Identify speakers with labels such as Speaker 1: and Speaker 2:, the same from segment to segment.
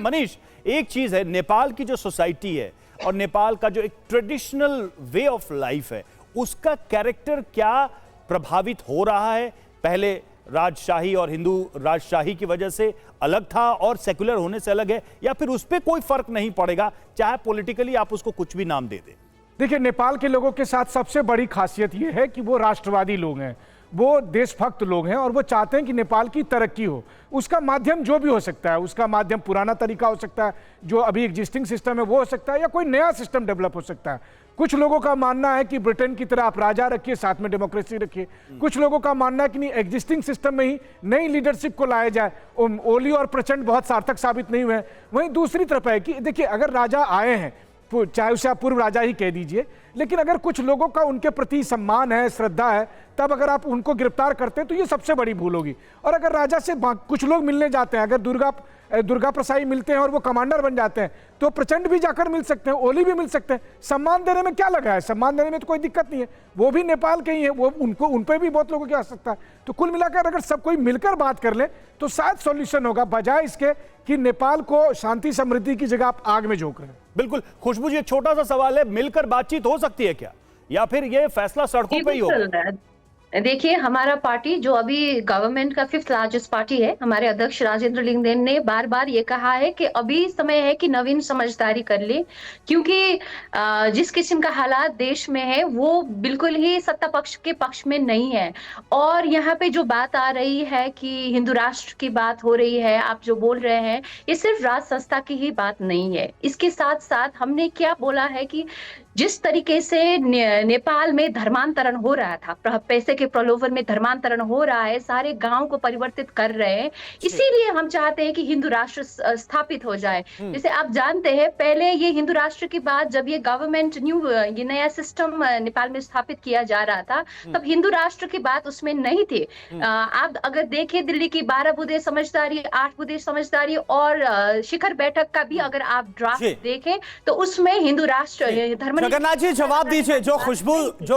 Speaker 1: मनीष, एक चीज है, नेपाल की जो सोसाइटी है और नेपाल का जो एक ट्रेडिशनल वे ऑफ लाइफ है, उसका कैरेक्टर क्या प्रभावित हो रहा है? पहले राजशाही और हिंदू राजशाही की वजह से अलग था और सेकुलर होने से अलग है, या फिर उस पर कोई फर्क नहीं पड़ेगा, चाहे पॉलिटिकली आप उसको कुछ भी नाम दे दें?
Speaker 2: देखिए, नेपाल के लोगों के साथ सबसे बड़ी खासियत यह है कि वो राष्ट्रवादी लोग हैं, वो देशभक्त लोग हैं और वो चाहते हैं कि नेपाल की तरक्की हो। उसका माध्यम जो भी हो सकता है, उसका माध्यम पुराना तरीका हो सकता है, जो अभी एग्जिस्टिंग सिस्टम है वो हो सकता है, या कोई नया सिस्टम डेवलप हो सकता है। कुछ लोगों का मानना है कि ब्रिटेन की तरह आप राजा रखिए, साथ में डेमोक्रेसी रखिए। कुछ लोगों का मानना है कि नहीं, एग्जिस्टिंग सिस्टम में ही नई लीडरशिप को लाया जाए। ओली और प्रचंड बहुत सार्थक साबित नहीं हुए। वहीं दूसरी तरफ है कि देखिए, अगर राजा आए हैं, चाहे उसे आप पूर्व राजा ही कह दीजिए, लेकिन अगर कुछ लोगों का उनके प्रति सम्मान है, श्रद्धा है, तब अगर आप उनको गिरफ्तार करते हैं तो ये सबसे बड़ी भूल होगी। और अगर राजा से कुछ लोग मिलने जाते हैं, अगर दुर्गा प्रसाई मिलते हैं और वो कमांडर बन जाते हैं, तो प्रचंड भी जाकर मिल सकते हैं, ओली भी मिल सकते हैं। सम्मान देने में क्या लगा है? सम्मान देने में तो कोई दिक्कत नहीं है, वो भी नेपाल के ही है, वो उन पे भी बहुत लोगों की आ सकता है। तो कुल मिलाकर अगर सब कोई मिलकर बात कर ले तो शायद सॉल्यूशन होगा, बजाय इसके कि नेपाल को शांति समृद्धि की जगह आप आग में झोंक रहे हैं।
Speaker 1: बिल्कुल। खुशबू जी, एक छोटा सा सवाल है, मिलकर बातचीत हो सकती है क्या, या फिर ये फैसला सड़कों पे ही होगा?
Speaker 3: देखिए, हमारा पार्टी जो अभी गवर्नमेंट का 5th लार्जेस्ट पार्टी है, हमारे अध्यक्ष राजेंद्र लिंगदेन ने बार बार ये कहा है कि अभी समय है कि नवीन समझदारी कर ले, क्योंकि जिस किस्म का हालात देश में है वो बिल्कुल ही सत्ता पक्ष के पक्ष में नहीं है। और यहाँ पे जो बात आ रही है कि हिंदू राष्ट्र की बात हो रही है, आप जो बोल रहे हैं, ये सिर्फ राज संस्था की ही बात नहीं है। इसके साथ साथ हमने क्या बोला है कि जिस तरीके से नेपाल में धर्मांतरण हो रहा था, पैसे के प्रलोभन में धर्मांतरण हो रहा है, सारे गांव को परिवर्तित कर रहे हैं, इसीलिए हम चाहते हैं कि हिंदू राष्ट्र स्थापित हो जाए। जैसे आप जानते हैं, पहले ये हिंदू राष्ट्र की बात जब ये गवर्नमेंट ये नया सिस्टम नेपाल में स्थापित किया जा रहा था, तब हिंदू राष्ट्र की बात उसमें नहीं थी। आप अगर देखें, दिल्ली की 12 बुँदे समझदारी, 8 बुँदे समझदारी और शिखर बैठक का भी अगर आप ड्राफ्ट देखें तो उसमें हिंदू राष्ट्र धर्म।
Speaker 1: जगन्नाथ जी, जवाब दीजिए, जो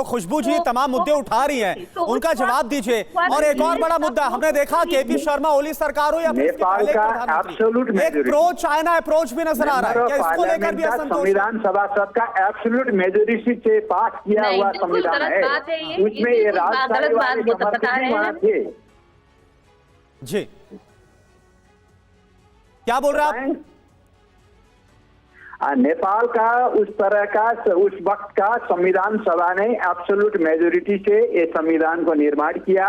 Speaker 1: खुशबू जी तमाम मुद्दे उठा रही हैं, उनका जवाब दीजिए। और एक और बड़ा मुद्दा, हमने देखा केपी शर्मा ओली सरकार हो या
Speaker 4: नेपाल का एब्सोल्यूट
Speaker 1: एक प्रो चाइना अप्रोच भी नजर आ रहा है, क्या इसको लेकर भी असंतोष?
Speaker 4: संविधान सभासद का एब्सोल्यूट मेजोरिटी से पास किया हुआ संविधान है, उसमें ये राजशाही वाले समर्थक थे।
Speaker 1: जी, क्या बोल रहे हैं आप?
Speaker 4: नेपाल का उस तरह का, उस वक्त का संविधान सभा ने एब्सोल्यूट मेजोरिटी से ये संविधान को निर्माण किया।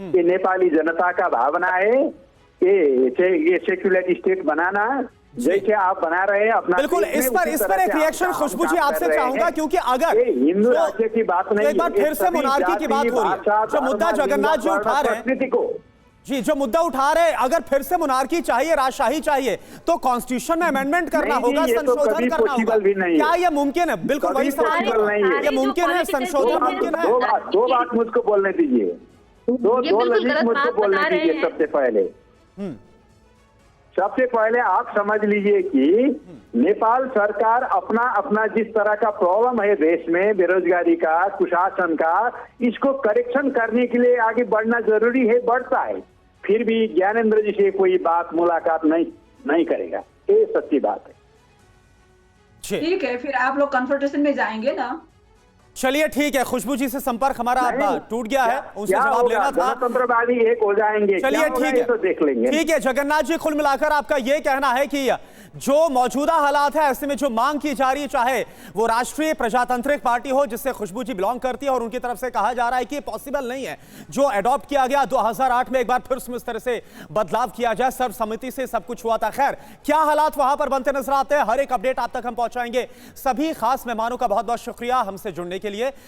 Speaker 4: ये नेपाली जनता का भावना है, ये सेक्युलर स्टेट बनाना, जैसे आप बना रहे हैं अपना।
Speaker 1: बिल्कुल, इस पर एक रिएक्शन खुशबू जी आपसे चाहूंगा, क्योंकि अगर
Speaker 4: हिंदू राज्य की बात नहीं,
Speaker 1: एक बार फिर से मोनार्की की बात हो रही है, जो मुद्दा जगन्नाथ जी उठा रहे हैं, जी जो मुद्दा उठा रहे, अगर फिर से मोनार्की चाहिए, राजशाही चाहिए, तो कॉन्स्टिट्यूशन में अमेंडमेंट करना होगा, संशोधन करना होगा। क्या ये मुमकिन है? बिल्कुल वही सवाल, ये मुमकिन है, संशोधन मुमकिन है?
Speaker 4: दो बात मुझको बोलने दीजिए, दो लजीज मुझको बोलने दीजिए। सबसे पहले आप समझ लीजिए कि नेपाल सरकार अपना जिस तरह का प्रॉब्लम है देश में, बेरोजगारी का, कुशासन का, इसको करेक्शन करने के लिए आगे बढ़ना जरूरी है, बढ़ता है। फिर भी ज्ञानेंद्र जी से कोई बात मुलाकात नहीं करेगा, ये सच्ची बात है।
Speaker 5: ठीक है, फिर आप लोग कन्फ्रंटेशन में जाएंगे ना?
Speaker 1: चलिए ठीक है, खुशबू जी से संपर्क हमारा टूट गया है, उनसे जवाब लेना था।
Speaker 4: तंत्रवादी एक हो जाएंगे,
Speaker 1: चलिए ठीक है,
Speaker 4: तो देख लेंगे।
Speaker 1: ठीक है जगन्नाथ जी, कुल मिलाकर आपका ये कहना है कि जो मौजूदा हालात है, ऐसे में जो मांग की जा रही है, चाहे वो राष्ट्रीय प्रजातांत्रिक पार्टी हो जिससे खुशबू जी बिलोंग करती है, और उनकी तरफ से कहा जा रहा है कि पॉसिबल नहीं है जो अडॉप्ट किया गया 2008 में, एक बार फिर इस तरह से बदलाव किया जाए, सर्वसम्मति से सब कुछ हुआ था। खैर, क्या हालात वहां पर बनते नजर आते हैं, हर एक अपडेट आप तक हम पहुंचाएंगे। सभी खास मेहमानों का बहुत बहुत शुक्रिया हमसे जुड़ने के लिए।